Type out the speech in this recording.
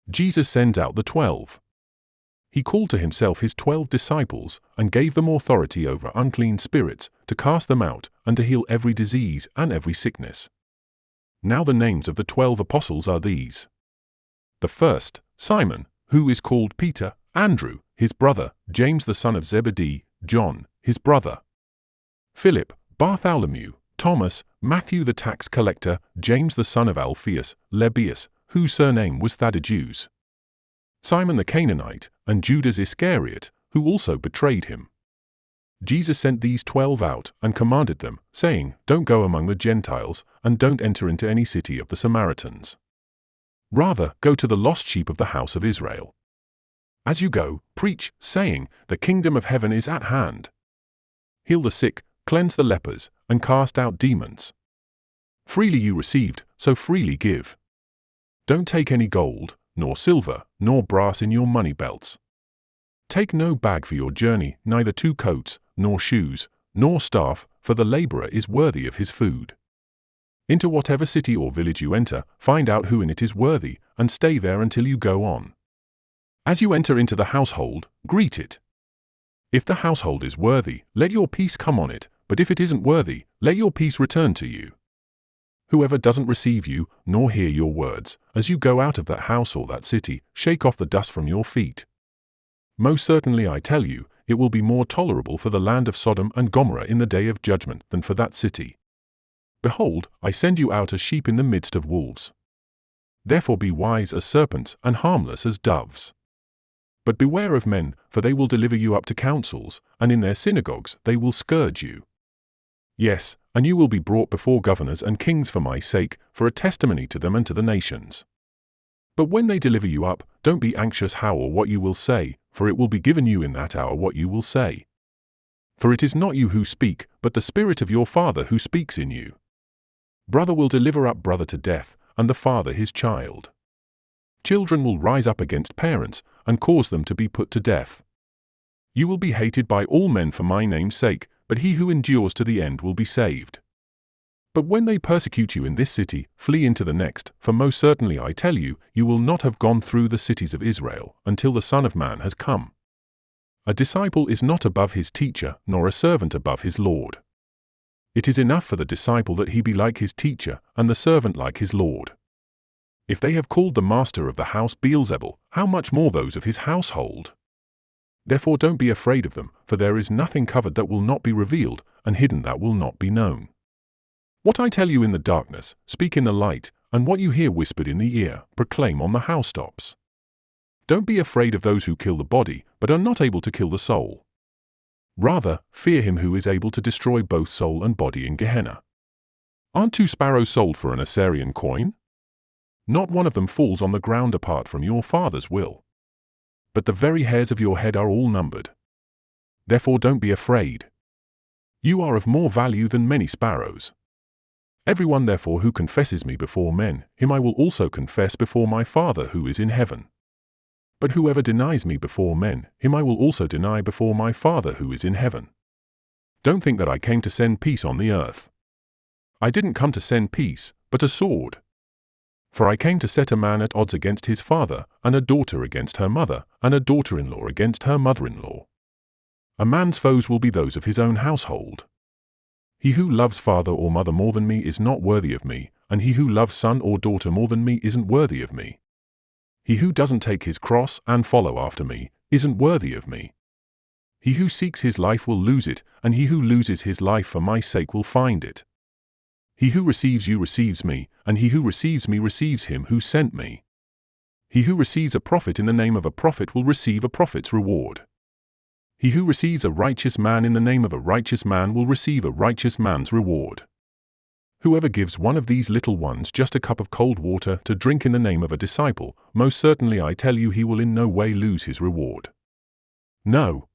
Jesus sends out the 12. He called to himself his 12 disciples and gave them authority over unclean spirits to cast them out and to heal every disease and every sickness. Now the names of the 12 apostles are these. The first, Simon, who is called Peter, Andrew, his brother, James the son of Zebedee, John, his brother, Philip, Bartholomew, Thomas, Matthew the tax collector, James the son of Alphaeus, Lebbaeus, whose surname was Thaddeus, Simon the Canaanite, and Judas Iscariot, who also betrayed him. Jesus sent these 12 out and commanded them, saying, "Don't go among the Gentiles, and don't enter into any city of the Samaritans. Rather, go to the lost sheep of the house of Israel. As you go, preach, saying, the kingdom of heaven is at hand. Heal the sick, cleanse the lepers, and cast out demons. Freely you received, so freely give. Don't take any gold, nor silver, nor brass in your money belts. Take no bag for your journey, neither 2 coats, nor shoes, nor staff, for the laborer is worthy of his food. Into whatever city or village you enter, find out who in it is worthy, and stay there until you go on. As you enter into the household, greet it. If the household is worthy, let your peace come on it, but if it isn't worthy, let your peace return to you. Whoever doesn't receive you, nor hear your words, as you go out of that house or that city, shake off the dust from your feet. Most certainly I tell you, it will be more tolerable for the land of Sodom and Gomorrah in the day of judgment than for that city. Behold, I send you out as sheep in the midst of wolves. Therefore be wise as serpents and harmless as doves. But beware of men, for they will deliver you up to councils, and in their synagogues they will scourge you. Yes, and you will be brought before governors and kings for my sake, for a testimony to them and to the nations. But when they deliver you up, don't be anxious how or what you will say, for it will be given you in that hour what you will say. For it is not you who speak, but the Spirit of your Father who speaks in you. Brother will deliver up brother to death, and the father his child. Children will rise up against parents, and cause them to be put to death. You will be hated by all men for my name's sake, but he who endures to the end will be saved. But when they persecute you in this city, flee into the next, for most certainly I tell you, you will not have gone through the cities of Israel, until the Son of Man has come. A disciple is not above his teacher, nor a servant above his Lord. It is enough for the disciple that he be like his teacher, and the servant like his Lord. If they have called the master of the house Beelzebul, how much more those of his household? Therefore don't be afraid of them, for there is nothing covered that will not be revealed, and hidden that will not be known. What I tell you in the darkness, speak in the light, and what you hear whispered in the ear, proclaim on the housetops. Don't be afraid of those who kill the body, but are not able to kill the soul. Rather, fear him who is able to destroy both soul and body in Gehenna. Aren't 2 sparrows sold for an Assyrian coin? Not one of them falls on the ground apart from your Father's will. But the very hairs of your head are all numbered. Therefore don't be afraid. You are of more value than many sparrows. Everyone therefore who confesses me before men, him I will also confess before my Father who is in heaven. But whoever denies me before men, him I will also deny before my Father who is in heaven. Don't think that I came to send peace on the earth. I didn't come to send peace, but a sword. For I came to set a man at odds against his father, and a daughter against her mother, and a daughter-in-law against her mother-in-law. A man's foes will be those of his own household. He who loves father or mother more than me is not worthy of me, and he who loves son or daughter more than me isn't worthy of me. He who doesn't take his cross and follow after me isn't worthy of me. He who seeks his life will lose it, and he who loses his life for my sake will find it. He who receives you receives me, and he who receives me receives him who sent me. He who receives a prophet in the name of a prophet will receive a prophet's reward. He who receives a righteous man in the name of a righteous man will receive a righteous man's reward. Whoever gives one of these little ones just a cup of cold water to drink in the name of a disciple, most certainly I tell you he will in no way lose his reward. No,